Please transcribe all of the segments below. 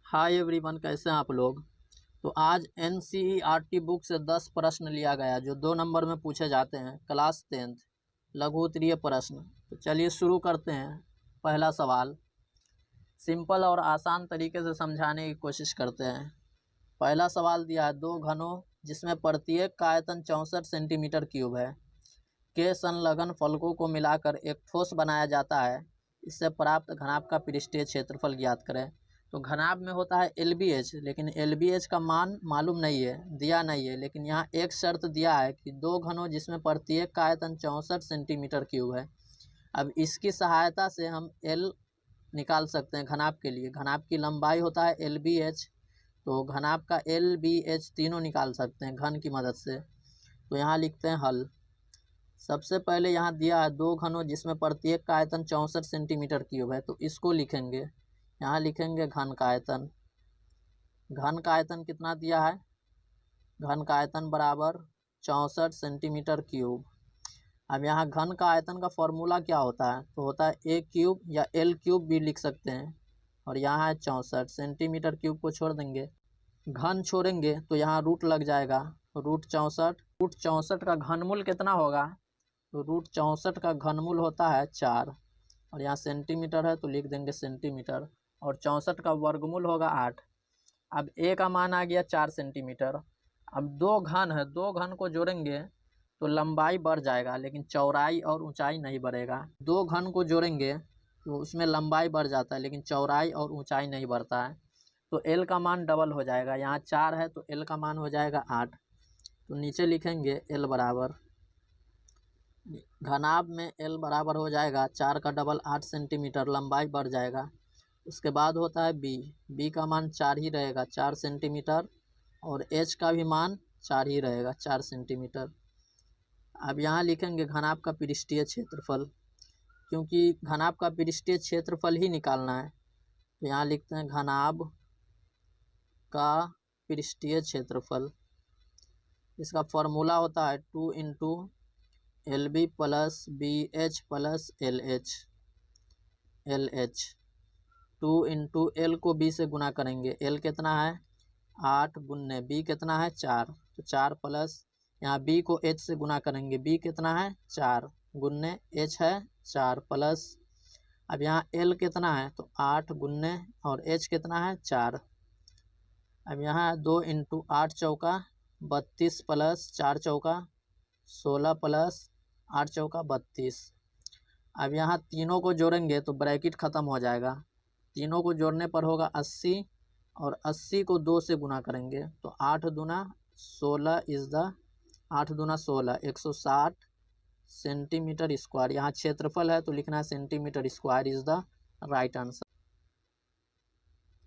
Hi everyone, कैसे हैं आप लोग। तो आज NCERT बुक से 10 प्रश्न लिया गया जो 2 नंबर में पूछे जाते हैं। क्लास 10th लघु उत्तरीय प्रश्न। तो चलिए शुरू करते हैं। पहला सवाल सिंपल और आसान तरीके से समझाने की कोशिश करते हैं। पहला सवाल दिया है 2 घनों जिसमें प्रत्येक का आयतन 64 सेंटीमीटर क्यूब है के संलग्न फलकों को मिलाकर एक ठोस बनाया जाता है। इससे प्राप्त घनाभ का पृष्ठीय क्षेत्रफल ज्ञात करें। तो घनाभ में होता है LBH, लेकिन LBH का मान मालूम नहीं है, दिया नहीं है। लेकिन यहाँ एक शर्त दिया है कि 2 घनों जिसमें प्रत्येक का आयतन 64 सेंटीमीटर क्यूब है। अब इसकी सहायता से हम L निकाल सकते हैं घनाभ के लिए। घनाभ की लंबाई होता है LBH, तो घनाभ का LBH तीनों निकाल सकते हैं घन की मदद से। तो यहाँ लिखते हैं हल। सबसे पहले यहाँ दिया है 2 घनों जिसमें प्रत्येक का आयतन 64 सेंटीमीटर क्यूब है, तो इसको लिखेंगे। यहाँ लिखेंगे घन का आयतन। घन का आयतन कितना दिया है? घन का आयतन बराबर 64 सेंटीमीटर क्यूब। अब यहाँ घन का आयतन का फॉर्मूला क्या होता है? तो होता है A क्यूब या L क्यूब भी लिख सकते हैं। और यहाँ है 64 सेंटीमीटर क्यूब को छोड़ देंगे, घन छोड़ेंगे तो यहाँ रूट लग जाएगा। रूट 64 का घनमूल कितना होगा? तो रूट 64 का घनमूल होता है 4। और यहाँ सेंटीमीटर है तो लिख देंगे सेंटीमीटर। और 64 का वर्गमूल होगा 8। अब A का मान आ गया 4 सेंटीमीटर। अब 2 घन है, 2 घन को जोड़ेंगे तो लंबाई बढ़ जाएगा, लेकिन चौड़ाई और ऊंचाई नहीं बढ़ेगा। 2 घन को जोड़ेंगे तो उसमें लंबाई बढ़ जाता है, लेकिन चौड़ाई और ऊंचाई नहीं बढ़ता है। तो L का मान डबल हो जाएगा। यहाँ 4 है तो L का मान हो जाएगा 8। तो नीचे लिखेंगे L बराबर, घनाभ में L बराबर हो जाएगा 4 का डबल 8 सेंटीमीटर, लंबाई बढ़ जाएगा। उसके बाद होता है B का मान 4 ही रहेगा, 4 सेंटीमीटर। और H का भी मान 4 ही रहेगा, 4 सेंटीमीटर। अब यहाँ लिखेंगे घनाभ का पृष्ठीय क्षेत्रफल, क्योंकि घनाभ का पृष्ठीय क्षेत्रफल ही निकालना है। तो यहाँ लिखते हैं घनाभ का पृष्ठीय क्षेत्रफल। इसका फॉर्मूला होता है 2 into LB plus BH plus LH। 2 into L को B से गुना करेंगे। L कितना है? 8 गुन्ने B कितना है? 4। तो 4 प्लस यहाँ B को H से गुना करेंगे। B कितना है? 4 गुन्ने H है 4 प्लस, अब यहाँ L कितना है? तो 8 गुन्ने और H कितना है? 4। अब यहाँ 2 इंटू 8 चौका 32 प्लस 4 चौका 16 प्लस 8 चौका 32। अब यहाँ तीनों को जोड़ेंगे तो ब्रैकेट ख़त्म हो जाएगा। तीनों को जोड़ने पर होगा 80, और 80 को 2 से गुना करेंगे तो 8 दूना 16 इज़ द 8 दूना 16 160 सेंटीमीटर स्क्वायर। यहाँ क्षेत्रफल है तो लिखना है centimetre square is the right answer.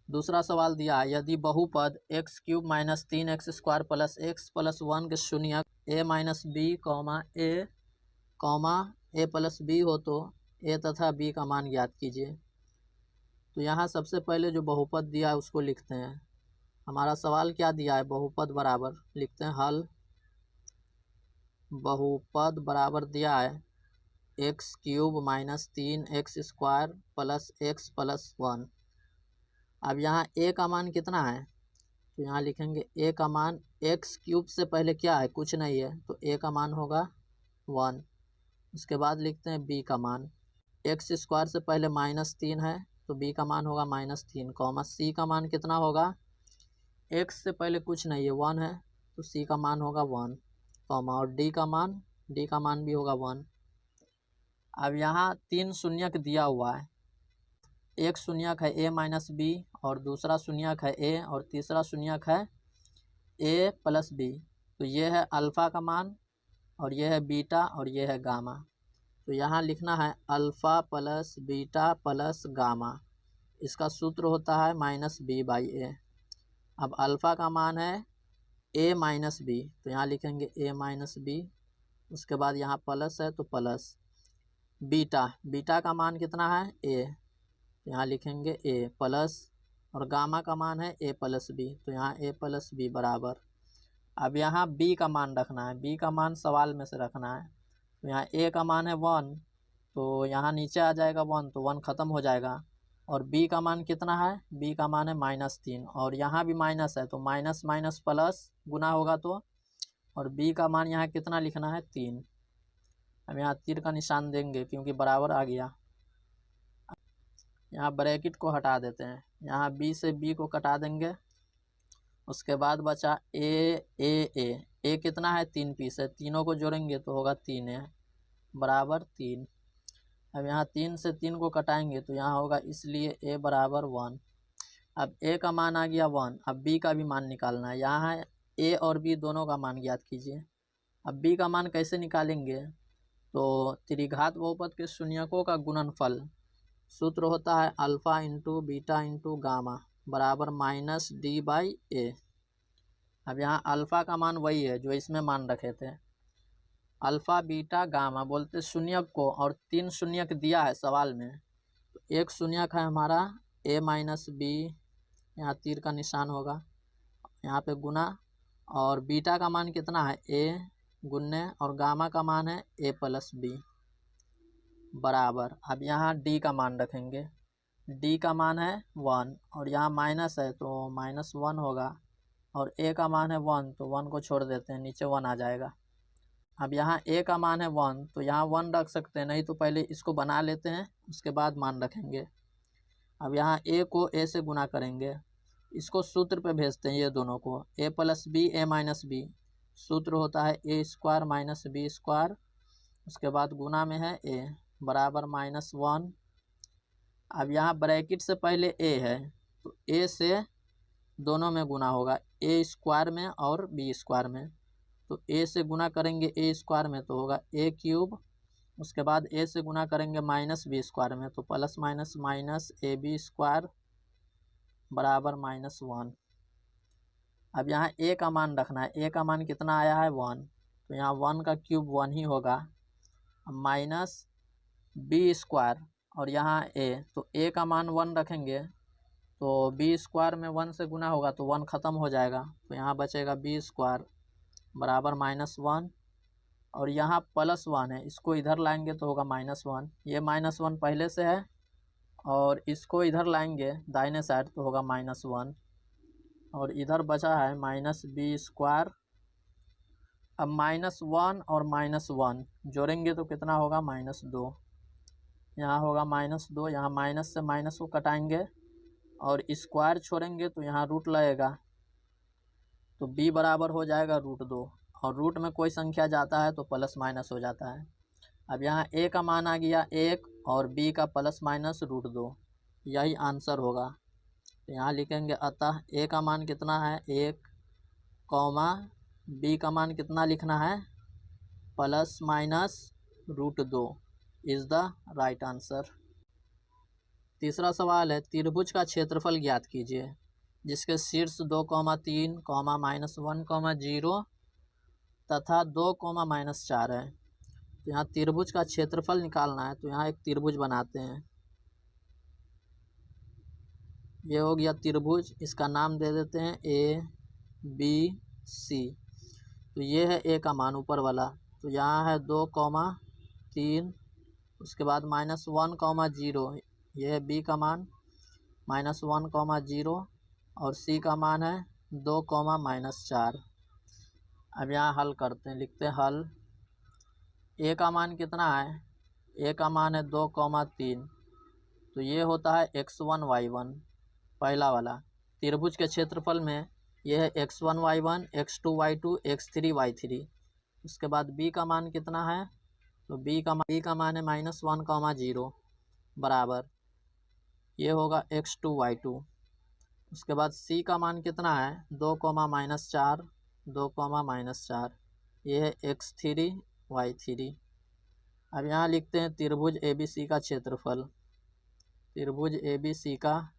दूसरा सवाल दिया है यदि बहुपद x cube minus 3x square plus x plus 1 के शून्यक a minus B comma a plus B हो तो a तथा b का मान ज्ञात कीजिए। तो यहाँ सबसे पहले जो बहुपद दिया है उसको लिखते हैं। हमारा सवाल क्या दिया है? बहुपद बराबर, लिखते हैं हल। बहुपद बराबर दिया है x cube minus 3x square plus x plus 1। अब यहाँ a का मान कितना है? तो यहाँ लिखेंगे a का मान, x क्यूब से पहले क्या है? कुछ नहीं है, तो a का मान होगा 1। उसके बाद लिखते हैं b का मान, x स्क्वायर से पहले -3 है तो b का मान होगा -3, कॉमा c का मान कितना होगा? x से पहले कुछ नहीं है 1 है तो c का मान होगा 1, कॉमा और d का मान भी होगा 1। अब यहाँ 3 शून्यक दिया हुआ है। एक शून्यक है a माइनस बी, और दूसरा शून्यक है a, और तीसरा शून्यक है a प्लस बी। तो ये है अल्फ़ा का मान, और ये है बीटा, और ये है गामा। तो यहाँ लिखना है alpha plus beta plus gamma. इसका सूत्र होता है -b/a। अब अल्फ़ा का मान है a माइनस बी, तो यहाँ लिखेंगे a माइनस बी। उसके बाद यहाँ प्लस है तो प्लस बीटा का मान कितना है? a, यहाँ लिखेंगे a प्लस, और गामा का मान है a प्लस बी, तो यहाँ a प्लस बी बराबर। अब यहाँ b का मान रखना है, b का मान सवाल में से रखना है। तो यहाँ a का मान है 1, तो यहाँ नीचे आ जाएगा 1, तो 1 ख़त्म हो जाएगा। और b का मान कितना है, b का मान है -3 और यहाँ भी माइनस है तो माइनस माइनस प्लस गुना होगा तो, और b का मान यहाँ कितना लिखना है 3। अब यहाँ तीर का निशान देंगे क्योंकि बराबर आ गया। यहाँ ब्रैकेट को हटा देते हैं, यहाँ b से b को कटा देंगे। उसके बाद बचा ए कितना है 3 पीस है, तीनों को जोड़ेंगे तो होगा 3 है बराबर 3। अब यहाँ 3 से 3 को कटाएंगे तो यहाँ होगा, इसलिए a बराबर 1। अब a का मान आ गया 1। अब b का भी मान निकालना है, यहाँ है a और b दोनों का मान ज्ञात कीजिए। अब b का मान कैसे निकालेंगे, तो त्रिघात बहुपद के शून्यकों का गुणनफल सूत्र होता है alpha into beta into gamma बराबर -d/a। अब यहाँ अल्फा का मान वही है जो इसमें मान रखे थे, अल्फा बीटा गामा बोलते शून्यक को, और 3 शून्यक दिया है सवाल में। तो एक शून्यक है हमारा a-b, यहाँ तीर का निशान होगा, यहाँ पे गुना, और बीटा का मान कितना है a गुन्ने, और गामा का मान है a+b बराबर। अब यहाँ d का मान रखेंगे, d का मान है 1 और यहाँ माइनस है तो -1 होगा, और a का मान है 1 तो 1 को छोड़ देते हैं, नीचे 1 आ जाएगा। अब यहाँ a का मान है 1 तो यहाँ 1 रख सकते हैं, नहीं तो पहले इसको बना लेते हैं उसके बाद मान रखेंगे। अब यहाँ a को a से गुना करेंगे, इसको सूत्र पे भेजते हैं, ये दोनों को a+b a-b सूत्र होता है a² - b², उसके बाद गुना में है a बराबर -1। अब यहाँ ब्रैकेट से पहले a है तो a से दोनों में गुना होगा, a² में और b² में। तो a से गुना करेंगे a² में तो होगा a³ उसके बाद a से गुना करेंगे -b² में तो प्लस माइनस -ab² बराबर -1। अब यहाँ a का मान रखना है, a का मान कितना आया है 1 तो यहाँ 1 का क्यूब 1 ही होगा, -b² और यहाँ a, तो a का मान 1 रखेंगे तो b² में 1 से गुना होगा तो 1 ख़त्म हो जाएगा, तो यहाँ बचेगा b² बराबर -1 और यहाँ +1 है, इसको इधर लाएंगे तो होगा -1। ये -1 पहले से है और इसको इधर लाएंगे दाहिने साइड तो होगा -1 और इधर बचा है -b²। अब -1 और -1 जोड़ेंगे तो कितना होगा -2, यहाँ होगा -2, यहाँ माइनस से माइनस को कटाएंगे और स्क्वायर छोड़ेंगे तो यहाँ रूट लगेगा तो b बराबर हो जाएगा √2 और रूट में कोई संख्या जाता है तो प्लस माइनस हो जाता है। अब यहाँ a का मान आ गया 1 और b का ±√2, यही आंसर होगा। तो यहाँ लिखेंगे अतः a का मान कितना है 1, b का मान कितना लिखना है ±√2 इज़ द राइट आंसर। तीसरा सवाल है त्रिभुज का क्षेत्रफल ज्ञात कीजिए जिसके शीर्ष 2, 3, -1, 0 तथा 2, -4 है। तो यहाँ त्रिभुज का क्षेत्रफल निकालना है तो यहाँ एक त्रिभुज बनाते हैं, ये हो गया त्रिभुज, इसका नाम दे देते हैं ABC। तो ये है a का मान ऊपर वाला, तो यहाँ है 2, 3, उसके बाद -1, 0, ये है b का मान -1, 0 और c का मान है 2, -4। अब यहाँ हल करते हैं, लिखते हैं हल। a का मान कितना है, a का मान है 2, 3, तो ये होता है x1 y1 पहला वाला। त्रिभुज के क्षेत्रफल में यह है x1 y1, x2 y2, x3 y3। उसके बाद b का मान कितना है, तो b का मान है -1, 0 बराबर ये होगा x2 y2। उसके बाद c का मान कितना है 2, -4, 2, -4, ये है x3 y3। अब यहाँ लिखते हैं त्रिभुज ABC का क्षेत्रफल। त्रिभुज ABC का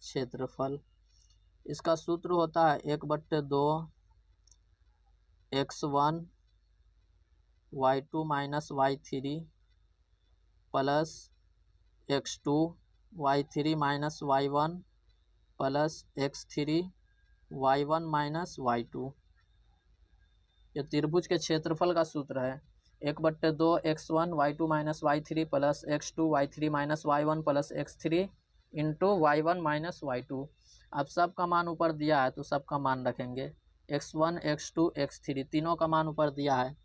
क्षेत्रफल, इसका सूत्र होता है 1/2 x1 y2 - y3 plus x2 y3 - y1 plus x3 y1 - y2। ये त्रिभुज के क्षेत्रफल का सूत्र है 1/2 x1 y2 - y3 plus x2 y3 - y1 plus x3 into y1 minus y2। अब सब का मान ऊपर दिया है तो सब का मान रखेंगे, x1 x2 x3 तीनों का मान ऊपर दिया है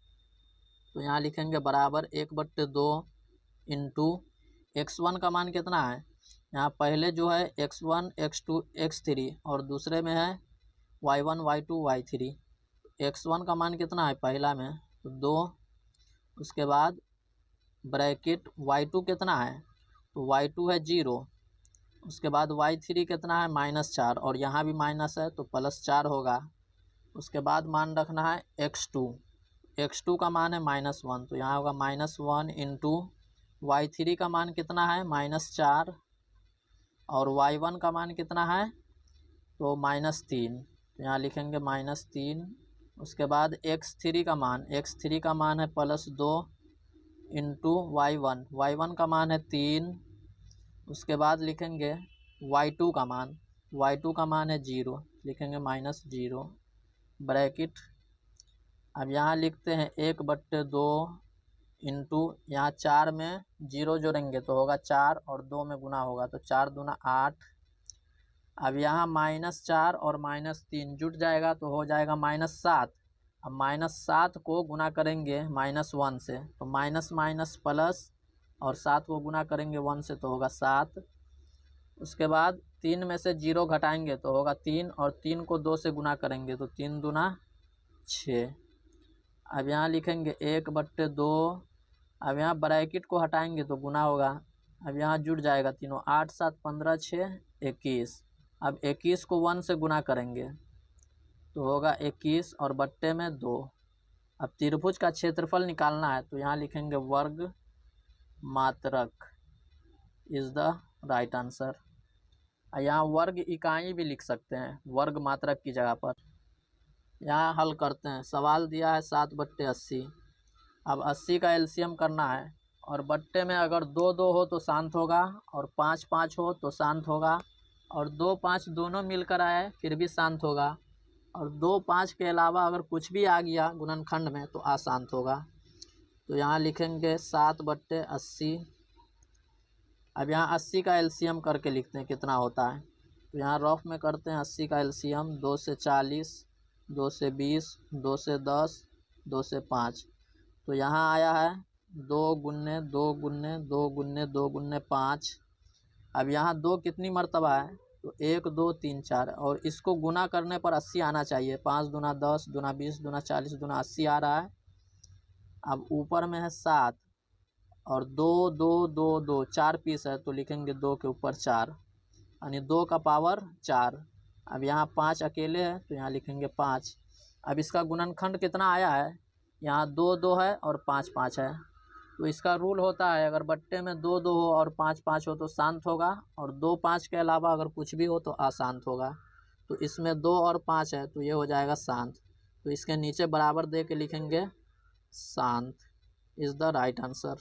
तो यहाँ लिखेंगे बराबर 1/2 इंटू x1 का मान कितना है, यहाँ पहले जो है x1 x2 x3 और दूसरे में है y1 y2 y3। x1 का मान कितना है पहला में तो 2, उसके बाद ब्रैकेट y2 कितना है तो y2 है 0, उसके बाद y3 कितना है -4 और यहाँ भी माइनस है तो +4 होगा। उसके बाद मान रखना है x2 का मान है -1 तो यहाँ होगा -1 इंटू y3 का मान कितना है -4 और y1 का मान कितना है तो -3 तो यहाँ लिखेंगे -3। उसके बाद x3 का मान है +2 इंटू y1 का मान है 3। उसके बाद लिखेंगे y2 का मान है 0, लिखेंगे -0 ब्रैकेट। अब यहाँ लिखते हैं 1/2 इंटू यहाँ 4 में 0 जोड़ेंगे तो होगा 4 और 2 में गुना होगा तो 4 दूना 8। अब यहाँ -4 और -3 जुट जाएगा तो हो जाएगा -7। अब -7 को गुना करेंगे -1 से तो माइनस माइनस प्लस और 7 को गुना करेंगे 1 से तो होगा 7। उसके बाद 3 में से 0 घटाएंगे तो होगा 3 और 3 को 2 से गुना करेंगे तो 3 दूना 6। अब यहाँ लिखेंगे 1/2। अब यहाँ ब्रैकेट को हटाएंगे तो गुना होगा, अब यहाँ जुड़ जाएगा तीनों 8 7 15 6 21। अब 21 को 1 से गुना करेंगे तो होगा 21 और बट्टे में 2। अब त्रिभुज का क्षेत्रफल निकालना है तो यहाँ लिखेंगे वर्ग मात्रक इज द राइट आंसर। यहाँ वर्ग इकाई भी लिख सकते हैं वर्ग मात्रक की जगह पर। यहाँ हल करते हैं, सवाल दिया है 7/80। अब 80 का एलसीएम करना है और बट्टे में अगर 2 2 हो तो शांत होगा और 5 5 हो तो शांत होगा और 2 5 दोनों मिलकर आए फिर भी शांत होगा और 2 5 के अलावा अगर कुछ भी आ गया गुणनखंड में तो अशांत होगा। तो यहाँ लिखेंगे 7/80। अब यहाँ 80 का एलसीएम करके लिखते हैं कितना होता है तो यहाँ रफ में करते हैं 80 का एलसीएम 2 से 40 2 से 20 2 से 10 2 से 5 तो यहाँ आया है 2 गुन्ने 2 गुन्ने 2 गुन्ने 2 गुन्ने 5। अब यहाँ 2 कितनी मर्तबा है तो 1 2 3 4 और इसको गुना करने पर 80 आना चाहिए। 5 दूना 10 दूना 20 दूना 40 दूना 80 आ रहा है। अब ऊपर में है 7 और 2 2 2 2 4 पीस है तो लिखेंगे 2 के ऊपर 4 यानी 2 का पावर 4। अब यहाँ 5 अकेले है तो यहाँ लिखेंगे 5। अब इसका गुणनखंड कितना आया है, यहाँ 2 2 है और 5 5 है तो इसका रूल होता है अगर बट्टे में 2 2 हो और 5 5 हो तो शांत होगा और 2 5 के अलावा अगर कुछ भी हो तो अशांत होगा। तो इसमें 2 और 5 है तो ये हो जाएगा शांत। तो इसके नीचे बराबर दे के लिखेंगे शांत इज द राइट आंसर।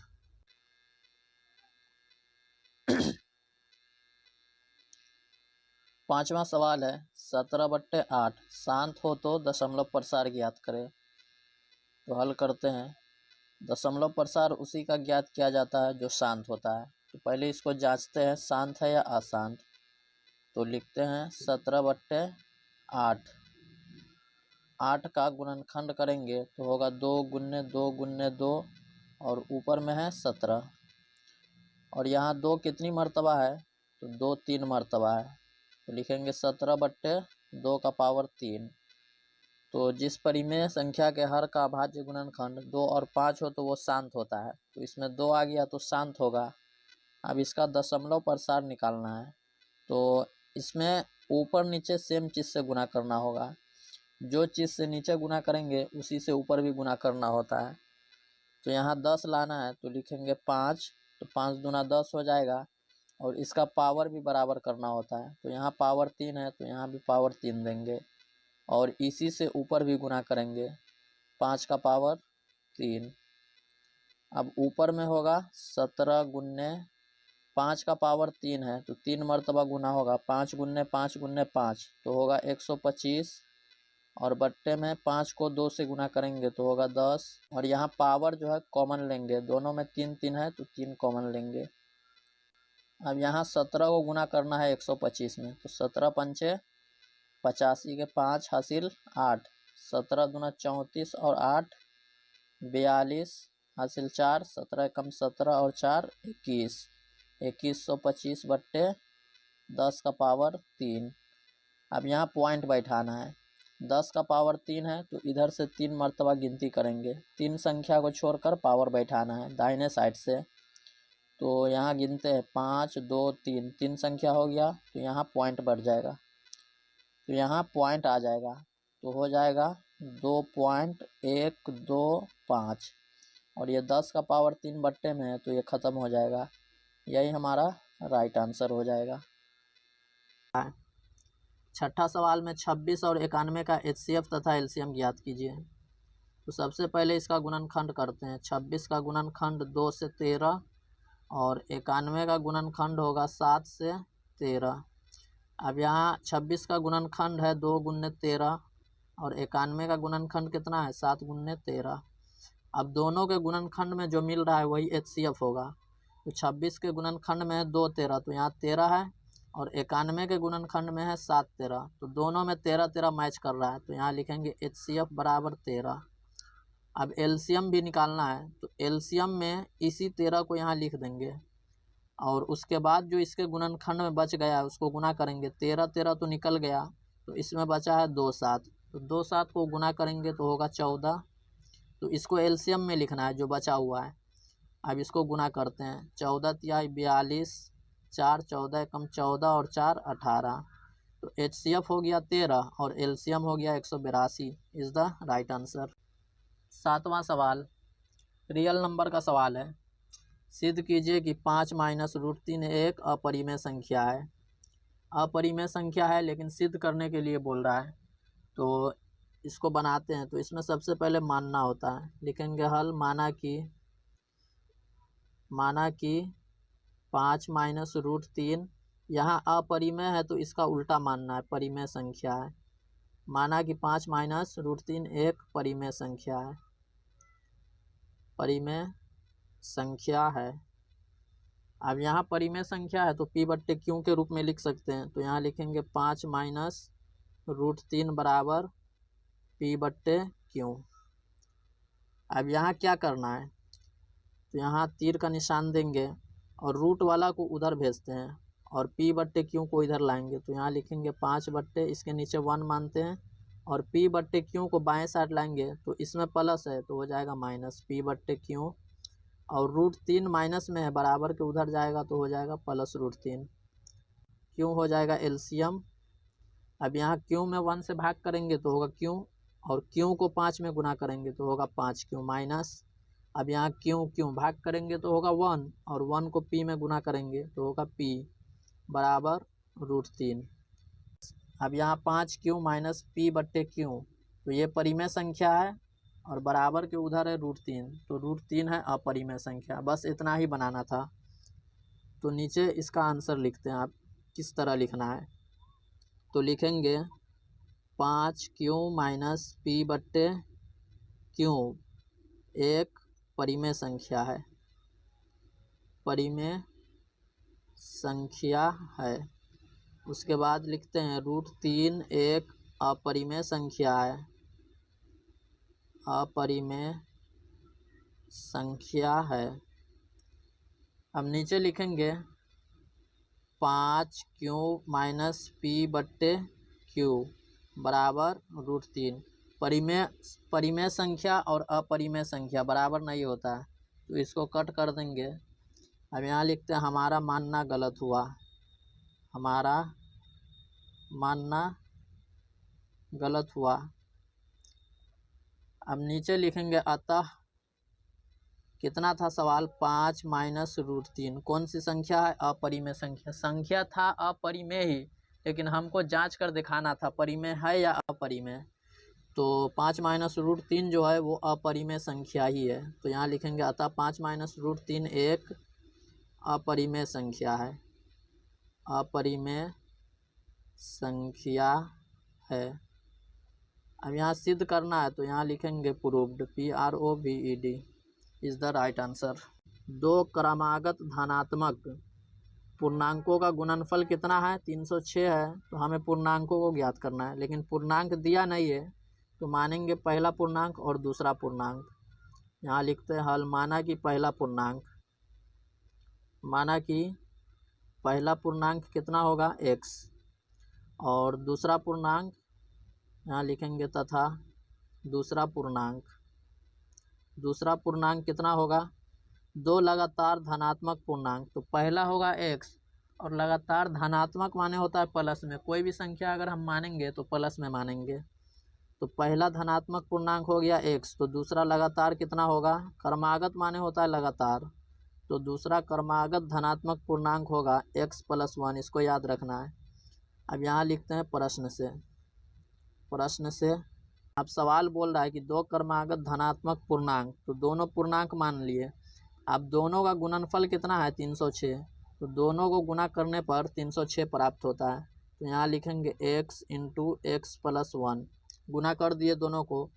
पांचवा सवाल है 17/8 शांत हो तो दशमलव प्रसार ज्ञात करें। तो हल करते हैं। दशमलव प्रसार उसी का ज्ञात किया जाता है जो शांत होता है। तो पहले इसको जांचते हैं शांत है या अशांत। तो लिखते हैं 17/8 8 का गुणनखंड करेंगे तो होगा 2 गुन्ने 2 गुन्ने 2 और ऊपर में है 17 और यहाँ 2 कितनी मर्तबा है तो 2 3 मर्तबा है तो लिखेंगे 17/2 का पावर 3। तो जिस परिमेय संख्या के हर का अभाज्य गुणनखंड 2 और 5 हो तो वो शांत होता है तो इसमें 2 आ गया तो शांत होगा। अब इसका दशमलव प्रसार निकालना है तो इसमें ऊपर नीचे सेम चीज़ से गुना करना होगा। जो चीज़ से नीचे गुना करेंगे उसी से ऊपर भी गुना करना होता है। तो यहाँ 10 लाना है तो लिखेंगे 5 तो 5 दूना 10 हो जाएगा और इसका पावर भी बराबर करना होता है। तो यहाँ पावर 3 है तो यहाँ भी पावर 3 देंगे और इसी से ऊपर भी गुना करेंगे 5 का पावर 3। अब ऊपर में होगा 17 गुन्ने 5 का पावर 3 है तो 3 मरतबा गुना होगा 5 गुन्ने 5 गुन्ने 5 तो होगा 125 और बट्टे में 5 को 2 से गुना करेंगे तो होगा 10 और यहाँ पावर जो है कॉमन लेंगे, दोनों में 3 3 है तो 3 कॉमन लेंगे। अब यहाँ 17 को गुना करना है 125 में, तो 17 पंचे 85 के 5 हासिल 8, 17 दूना 34 और 8 42 हासिल 4, 17 कम 17 और 4 21, 2125 बट्टे 10 का पावर 3। अब यहाँ पॉइंट बैठाना है, 10 का पावर 3 है तो इधर से 3 मरतबा गिनती करेंगे, 3 संख्या को छोड़कर पावर बैठाना है दाहिने साइड से। तो यहाँ गिनते हैं 5 2 3, 3 संख्या हो गया तो यहाँ पॉइंट बढ़ जाएगा, तो यहाँ पॉइंट आ जाएगा, तो हो जाएगा 2.125 और ये 10 का पावर 3 बट्टे में है तो ये ख़त्म हो जाएगा। यही हमारा राइट आंसर हो जाएगा। छठा सवाल में 26 और 91 का HCF तथा LCM ज्ञात कीजिए। तो सबसे पहले इसका गुणनखंड करते हैं। 26 का गुणनखंड 2 से 13 और 91 का गुणनखंड होगा 7 से 13। अब यहाँ 26 का गुणनखंड है 2 गुने 13 और 91 का गुणनखंड कितना है 7 गुने 13। अब दोनों के गुणनखंड में जो मिल रहा है वही HCF होगा। तो 26 के गुणनखंड में है 2 13 तो यहाँ 13 है और 91 के गुणनखंड में है 7 13, तो दोनों में 13 13 मैच कर रहा है, तो यहाँ लिखेंगे HCF बराबर 13। अब LCM भी निकालना है, तो LCM में इसी 13 को यहाँ लिख देंगे और उसके बाद जो इसके गुणनखंड में बच गया है उसको गुना करेंगे। 13 13 तो निकल गया, तो इसमें बचा है 2 7, तो 2 7 को गुना करेंगे तो होगा 14। तो इसको LCM में लिखना है जो बचा हुआ है। अब इसको गुना करते हैं, 14 तिहाई 42, 4 14 कम 14 और 4 18, तो HCF हो गया 13 और LCM हो गया 182। Is the right answer. सातवां सवाल रियल नंबर का सवाल है। सिद्ध कीजिए कि 5 माइनस रूट 3 एक अपरिमेय संख्या है। अपरिमेय संख्या है लेकिन सिद्ध करने के लिए बोल रहा है, तो इसको बनाते हैं। तो इसमें सबसे पहले मानना होता है, लिखेंगे हल माना कि 5 माइनस रूट 3 यहाँ अपरिमेय है तो इसका उल्टा मानना है, परिमेय संख्या है। माना कि 5 माइनस रूट 3 एक परिमेय संख्या है, परिमेय संख्या है। अब यहाँ परिमेय संख्या है तो P बट्टे Q के रूप में लिख सकते हैं, तो यहाँ लिखेंगे 5 माइनस रूट 3 बराबर P बट्टे Q। अब यहाँ क्या करना है, तो यहाँ तीर का निशान देंगे और रूट वाला को उधर भेजते हैं और P बट्टे Q को इधर लाएंगे, तो यहाँ लिखेंगे 5 बट्टे इसके नीचे 1 मानते हैं और P बट्टे Q को बाएं साइड लाएंगे तो इसमें प्लस है तो हो जाएगा माइनस P बट्टे Q, और रूट 3 माइनस में है बराबर के उधर जाएगा तो हो जाएगा प्लस रूट 3। Q हो जाएगा LCM। अब यहाँ Q में 1 से भाग करेंगे तो होगा Q और Q को 5 में गुना करेंगे तो होगा 5Q माइनस। अब यहाँ Q भाग करेंगे तो होगा 1 और 1 को P में गुना करेंगे तो होगा P बराबर रूट 3। अब यहाँ 5Q माइनस P बट्टे Q, तो ये परिमेय संख्या है और बराबर के उधर है रूट 3, तो रूट 3 है अपरिमेय संख्या। बस इतना ही बनाना था। तो नीचे इसका आंसर लिखते हैं, आप किस तरह लिखना है, तो लिखेंगे 5Q माइनस P बट्टे Q एक परिमेय संख्या है, परिमेय संख्या है। उसके बाद लिखते हैं रूट 3 एक अपरिमेय संख्या है, अपरिमेय संख्या है। अब नीचे लिखेंगे 5Q माइनस P बट्टे Q बराबर रूट 3। परिमेय संख्या और अपरिमेय संख्या बराबर नहीं होता है तो इसको कट कर देंगे। अब यहाँ लिखते हैं हमारा मानना गलत हुआ, हमारा मानना गलत हुआ। अब नीचे लिखेंगे अतः कितना था सवाल, 5 माइनस रूट 3 कौन सी संख्या है, अपरिमेय संख्या। संख्या था अपरिमेय ही, लेकिन हमको जांच कर दिखाना था परिमेय है या अपरिमेय। तो 5 माइनस रूट 3 जो है वो अपरिमेय संख्या ही है, तो यहाँ लिखेंगे अतः 5 माइनस रूट 3 एक अपरिमेय संख्या है, अपरिमेय संख्या है। अब यहाँ सिद्ध करना है तो यहाँ लिखेंगे proved, PROVED is the right answer. दो क्रमागत धनात्मक पूर्णांकों का गुणनफल कितना है, 306 है। तो हमें पूर्णांकों को ज्ञात करना है, लेकिन पूर्णांक दिया नहीं है तो मानेंगे पहला पूर्णांक और दूसरा पूर्णांक। यहाँ लिखते हैं हल। माना कि पहला पूर्णांक कितना होगा, x, और दूसरा पूर्णांक यहाँ लिखेंगे तथा दूसरा पूर्णांक कितना होगा, दो लगातार धनात्मक पूर्णांक। तो पहला होगा x, और लगातार धनात्मक माने होता है प्लस में। कोई भी संख्या अगर हम मानेंगे तो प्लस में मानेंगे। तो पहला धनात्मक पूर्णांक हो गया x, तो दूसरा लगातार कितना होगा, क्रमागत माने होता है लगातार, तो दूसरा क्रमागत धनात्मक पूर्णांक होगा x + 1। इसको याद रखना है। अब यहाँ लिखते हैं प्रश्न से अब सवाल बोल रहा है कि दो क्रमागत धनात्मक पूर्णांक, तो दोनों पूर्णांक मान लिए। अब दोनों का गुणनफल कितना है, 306, तो दोनों को गुणा करने पर 306 प्राप्त होता है। तो यहाँ लिखेंगे x × x + 1, गुणा कर दिए दोनों को,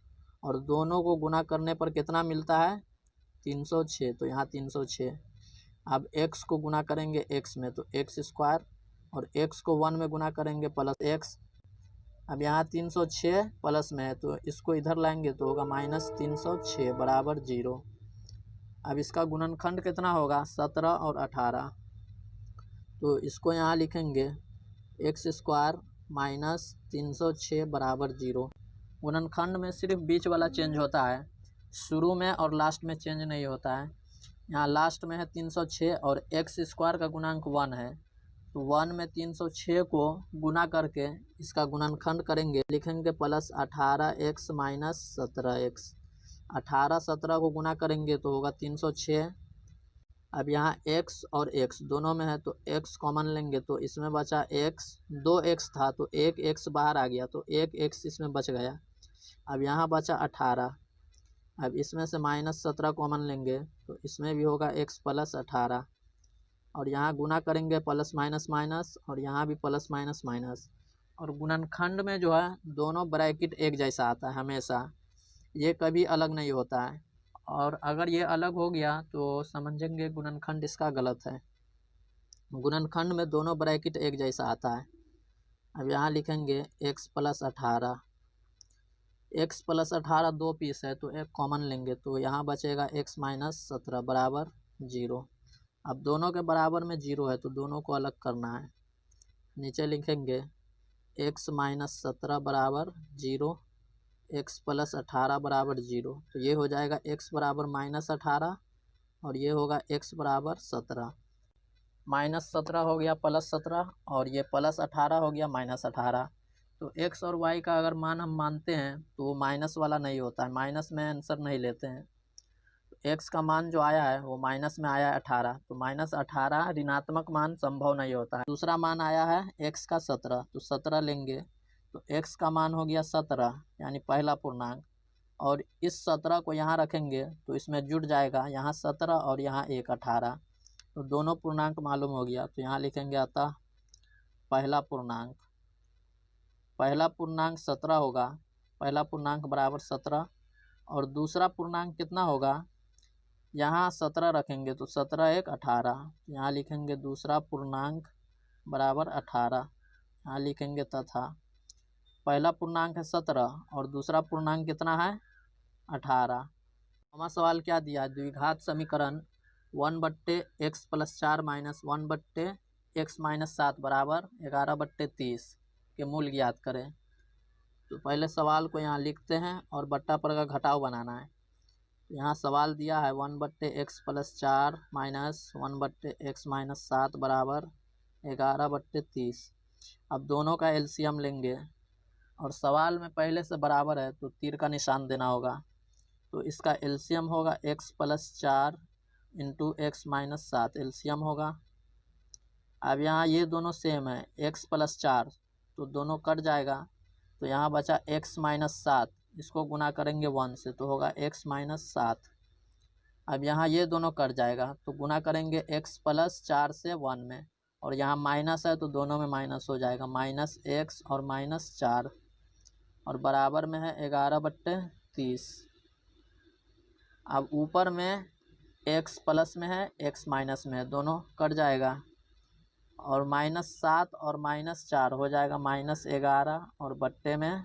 और दोनों को गुणा करने पर कितना मिलता है, 306। तो यहाँ 306। अब x को गुणा करेंगे x में, तो x², और x को 1 में गुणा करेंगे +x। अब यहाँ 306 प्लस में है, तो इसको इधर लाएंगे तो होगा -306 बराबर 0। अब इसका गुणनखंड कितना होगा, 17 और 18। तो इसको यहाँ लिखेंगे x² -306 बराबर 0। गुणनखंड में सिर्फ बीच वाला चेंज होता है, शुरू में और लास्ट में चेंज नहीं होता है। यहाँ लास्ट में है 306 और x² का गुणांक 1 है, तो 1 में 306 को गुना करके इसका गुणनखंड करेंगे, लिखेंगे +18x - 17x। 18 17 को गुना करेंगे तो होगा 306। अब यहाँ x और x दोनों में है, तो x कॉमन लेंगे, तो इसमें बचा x, 2x था तो एक x बाहर आ गया, तो एक x इसमें बच गया। अब यहाँ बचा 18। अब इसमें से -17 कॉमन लेंगे, तो इसमें भी होगा x + 18, और यहाँ गुना करेंगे प्लस माइनस माइनस, और यहाँ भी प्लस माइनस माइनस। और गुणनखंड में जो है दोनों ब्रैकेट एक जैसा आता है हमेशा, ये कभी अलग नहीं होता है। और अगर ये अलग हो गया तो समझेंगे गुणनखंड इसका गलत है। गुणनखंड में दोनों ब्रैकेट एक जैसा आता है। अब यहाँ लिखेंगे x + 18। x + 18 दो पीस है, तो एक कॉमन लेंगे, तो यहाँ बचेगा x - 17 बराबर 0। अब दोनों के बराबर में 0 है, तो दोनों को अलग करना है। नीचे लिखेंगे x - 17 बराबर 0, x + 18 बराबर 0। तो ये हो जाएगा x बराबर -18, और ये होगा x बराबर 17। -17 हो गया +17, और ये +18 हो गया -18। तो x और y का अगर मान हम मानते हैं तो वो माइनस वाला नहीं होता है, माइनस में आंसर नहीं लेते हैं। x का मान जो आया है वो माइनस में आया है 18, तो -18 ऋणात्मक मान संभव नहीं होता है। दूसरा मान आया है x का 17, तो 17 लेंगे, तो x का मान हो गया 17, यानी पहला पूर्णांक, और इस 17 को यहाँ रखेंगे तो इसमें जुड़ जाएगा, यहाँ 17 और यहाँ 1 18, तो दोनों पूर्णांक मालूम हो गया। तो यहाँ लिखेंगे अतः पहला पूर्णांक 17 होगा, पहला पूर्णांक बराबर 17, और दूसरा पूर्णांक कितना होगा, यहाँ 17 रखेंगे तो 17 1 18, यहाँ लिखेंगे दूसरा पूर्णांक बराबर 18। यहाँ लिखेंगे तथा पहला पूर्णांक है 17 और दूसरा पूर्णांक कितना है 18। हमारा सवाल क्या दिया है, द्विघात समीकरण 1/x + 4 - 1/x - 7 बराबर 11/30 के मूल ज्ञात करें। तो पहले सवाल को यहाँ लिखते हैं और बट्टा पर का घटाव बनाना है। यहाँ सवाल दिया है 1/x + 4 - 1/x - 7 बराबर 11/30। अब दोनों का एलसीएम लेंगे, और सवाल में पहले से बराबर है तो तीर का निशान देना होगा। तो इसका एलसीएम होगा x + 4 × x - 7 एलसीएम होगा। अब यहाँ ये दोनों सेम है, x + 4 तो दोनों कट जाएगा, तो यहाँ बचा x - 7, इसको गुना करेंगे 1 से तो होगा x - 7। अब यहाँ ये दोनों कट जाएगा, तो गुना करेंगे x + 4 से 1 में, और यहाँ माइनस है तो दोनों में माइनस हो जाएगा, -x और -4, और बराबर में है 11/30। अब ऊपर में x प्लस में है x माइनस में है, दोनों कट जाएगा, और -7 और -4 हो जाएगा -11 और बट्टे में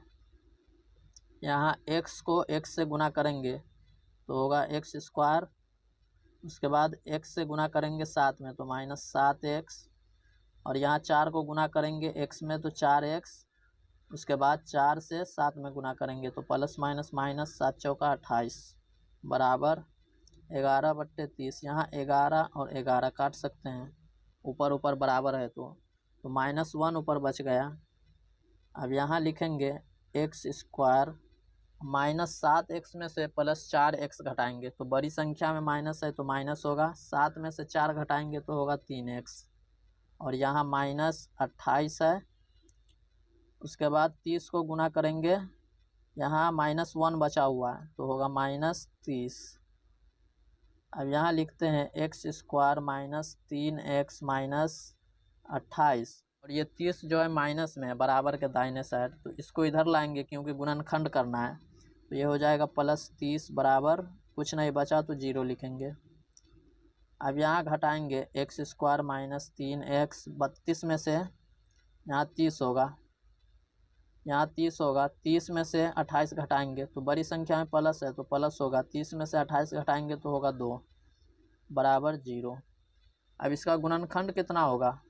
यहाँ x को x से गुना करेंगे तो होगा x²। उसके बाद x से गुना करेंगे 7 में तो -7x और यहाँ 4 को गुना करेंगे x में तो 4x। उसके बाद 4 से 7 में गुना करेंगे तो प्लस माइनस माइनस 7 चौका 28 बराबर 11/30। यहाँ 11 और 11 काट सकते हैं, ऊपर ऊपर बराबर है तो -1 ऊपर बच गया। अब यहाँ लिखेंगे x²। -7x में से +4x घटाएंगे तो बड़ी संख्या में माइनस है तो माइनस होगा। 7 में से 4 घटाएंगे तो होगा 3x और यहाँ -28 है। उसके बाद 30 को गुना करेंगे, यहाँ -1 बचा हुआ है तो होगा -30। अब यहाँ लिखते हैं x² -3x -28 और ये 30 जो है माइनस में है बराबर के दाहिने साइड, तो इसको इधर लाएंगे क्योंकि गुणनखंड करना है। तो ये हो जाएगा +30 बराबर कुछ नहीं बचा तो 0 लिखेंगे। अब यहाँ घटाएंगे x² -3x 32 में से यहाँ 30 होगा, यहाँ 30 होगा। 30 में से 28 घटाएंगे तो बड़ी संख्या में प्लस है तो प्लस होगा। 30 में से 28 घटाएंगे तो होगा 2 बराबर 0। अब इसका गुणनखंड कितना होगा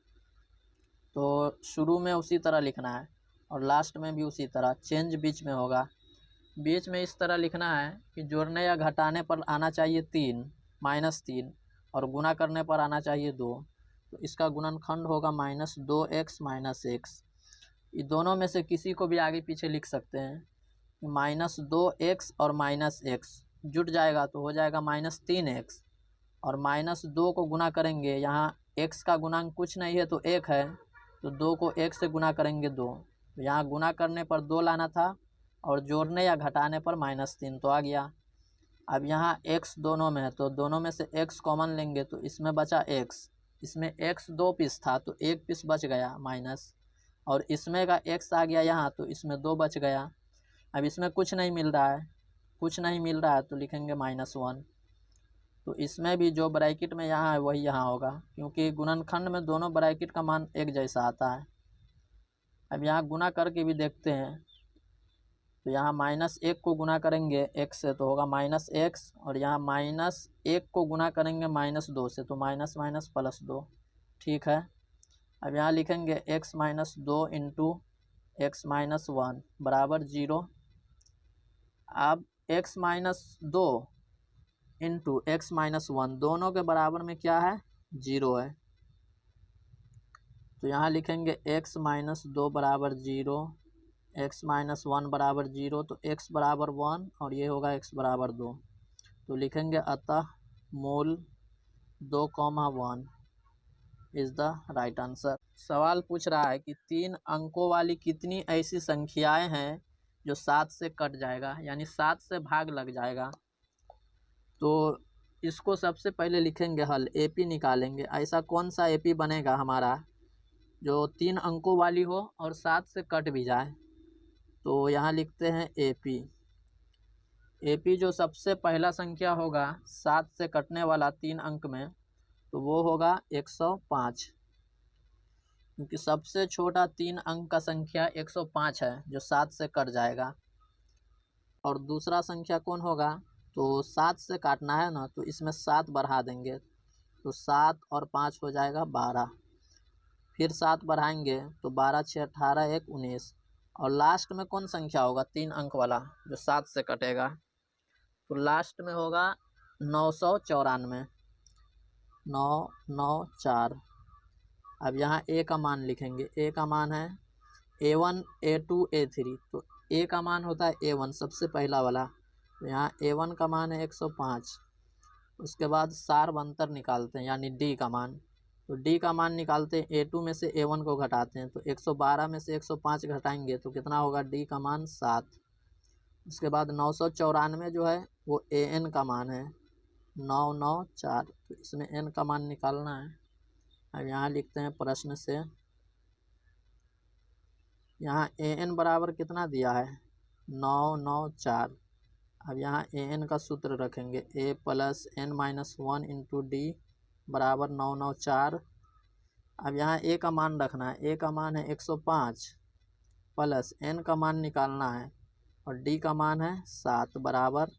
तो शुरू में उसी तरह लिखना है और लास्ट में भी उसी तरह, चेंज बीच में होगा। बीच में इस तरह लिखना है कि जोड़ने या घटाने पर आना चाहिए 3 -3 और गुना करने पर आना चाहिए 2। तो इसका गुणनखंड होगा -2x -x। ये दोनों में से किसी को भी आगे पीछे लिख सकते हैं। -2x और -x जुट जाएगा तो हो जाएगा -3x और -2 को गुना करेंगे, यहाँ x का गुणांक कुछ नहीं है तो 1 है तो 2 को 1 से गुना करेंगे 2। तो यहाँ गुना करने पर 2 लाना था और जोड़ने या घटाने पर -3 तो आ गया। अब यहाँ x दोनों में है तो दोनों में से x कॉमन लेंगे तो इसमें बचा x, इसमें x 2 पीस था तो 1 पीस बच गया माइनस, और इसमें का x आ गया यहाँ तो इसमें 2 बच गया। अब इसमें कुछ नहीं मिल रहा है, कुछ नहीं मिल रहा है तो लिखेंगे -1। तो इसमें भी जो ब्रैकेट में यहाँ है वही यहाँ होगा क्योंकि गुणनखंड में दोनों ब्रैकेट का मान एक जैसा आता है। अब यहाँ गुना करके भी देखते हैं तो यहाँ -1 को गुना करेंगे x से तो होगा -x और यहाँ -1 को गुना करेंगे -2 से तो माइनस माइनस +2। ठीक है। अब यहाँ लिखेंगे x -2 इंटू x -1 बराबर 0। अब x -2 इंटू x -1 दोनों के बराबर में क्या है 0 है तो यहाँ लिखेंगे x -2 बराबर 0, x -1 बराबर 0 तो x बराबर 1 और ये होगा x बराबर 2। तो लिखेंगे अतः मूल 2,1 इज़ द राइट आंसर। सवाल पूछ रहा है कि 3 अंकों वाली कितनी ऐसी संख्याएं हैं जो 7 से कट जाएगा यानी 7 से भाग लग जाएगा। तो इसको सबसे पहले लिखेंगे हल, AP निकालेंगे। ऐसा कौन सा AP बनेगा हमारा जो 3 अंकों वाली हो और 7 से कट भी जाए। तो यहाँ लिखते हैं AP जो सबसे पहला संख्या होगा 7 से कटने वाला 3 अंक में तो वो होगा 105 क्योंकि सबसे छोटा 3 अंक का संख्या 105 है जो 7 से कट जाएगा। और दूसरा संख्या कौन होगा तो 7 से काटना है ना तो इसमें 7 बढ़ा देंगे तो 7 और 5 हो जाएगा 12, फिर 7 बढ़ाएंगे तो 12 6 18 1 19 और लास्ट में कौन संख्या होगा 3 अंक वाला जो 7 से कटेगा तो लास्ट में होगा 994 994। अब यहाँ A का मान लिखेंगे, A का मान है A1 A2 A3 तो A का मान होता है A1 सबसे पहला वाला, तो यहाँ A1 का मान है 105। उसके बाद सार अंतर निकालते हैं यानी D का मान, तो D का मान निकालते हैं A2 में से A1 को घटाते हैं तो 112 में से 105 घटाएंगे तो कितना होगा D का मान 7। उसके बाद 994 जो है वो AN का मान है 994 तो इसमें N का मान निकालना है। अब यहाँ लिखते हैं प्रश्न से, यहाँ AN बराबर कितना दिया है 994। अब यहाँ AN का सूत्र रखेंगे A + n - 1 × D बराबर 994। अब यहाँ a का मान रखना है, a का मान है 105 प्लस n का मान निकालना है और d का मान है 7 बराबर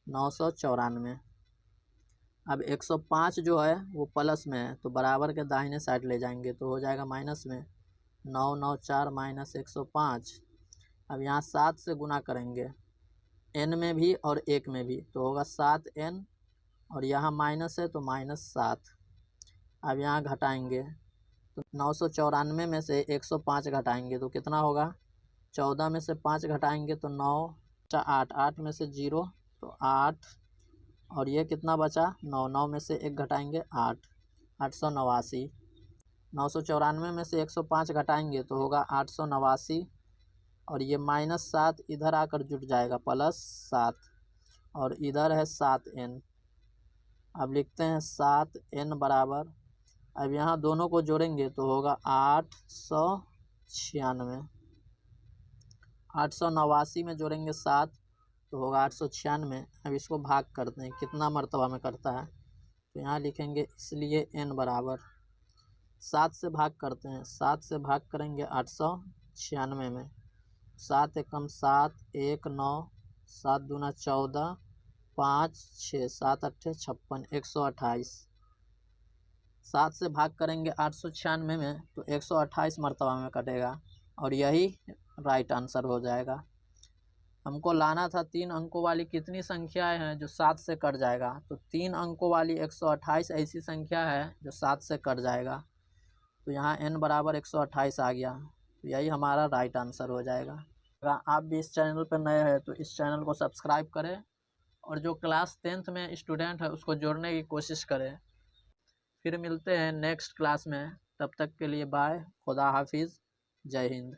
994। अब 105 जो है वो प्लस में है तो बराबर के दाहिने साइड ले जाएंगे तो हो जाएगा माइनस में, 994 माइनस 105। अब यहाँ 7 से गुना करेंगे n में भी और 1 में भी तो होगा 7n और यहाँ माइनस है तो -7। अब यहाँ घटाएंगे तो 994 में से 105 घटाएंगे तो कितना होगा, 14 में से 5 घटाएंगे तो 9, 8, 8 में से 0 तो 8 और ये कितना बचा 9, 9 में से 1 घटाएंगे 8, 889। 994 में से 105 घटाएंगे तो होगा 889 और ये -7 इधर आकर जुट जाएगा +7 और इधर है 7n। अब लिखते हैं 7n बराबर, अब यहाँ दोनों को जोड़ेंगे तो होगा 896। 889 में जोड़ेंगे 7 तो होगा 896। अब इसको भाग करते हैं कितना मर्तबा में करता है तो यहाँ लिखेंगे इसलिए n बराबर 7 से भाग करते हैं, 7 से भाग करेंगे 896 में, 7 एकम 7, 1 9, 7 दूना 14, 5 6, 7 अट्ठे 56, 128। 7 से भाग करेंगे 896 में तो 128 मर्तबा में कटेगा और यही राइट आंसर हो जाएगा। हमको लाना था 3 अंकों वाली कितनी संख्याएं हैं जो 7 से कट जाएगा, तो 3 अंकों वाली 128 ऐसी संख्या है जो 7 से कट जाएगा। तो यहाँ n बराबर 128 आ गया, तो यही हमारा राइट आंसर हो जाएगा। अगर आप भी इस चैनल पर नए हैं तो इस चैनल को सब्सक्राइब करें और जो क्लास 10th में स्टूडेंट है उसको जोड़ने की कोशिश करें। फिर मिलते हैं नेक्स्ट क्लास में, तब तक के लिए बाय, खुदा हाफिज़, जय हिंद।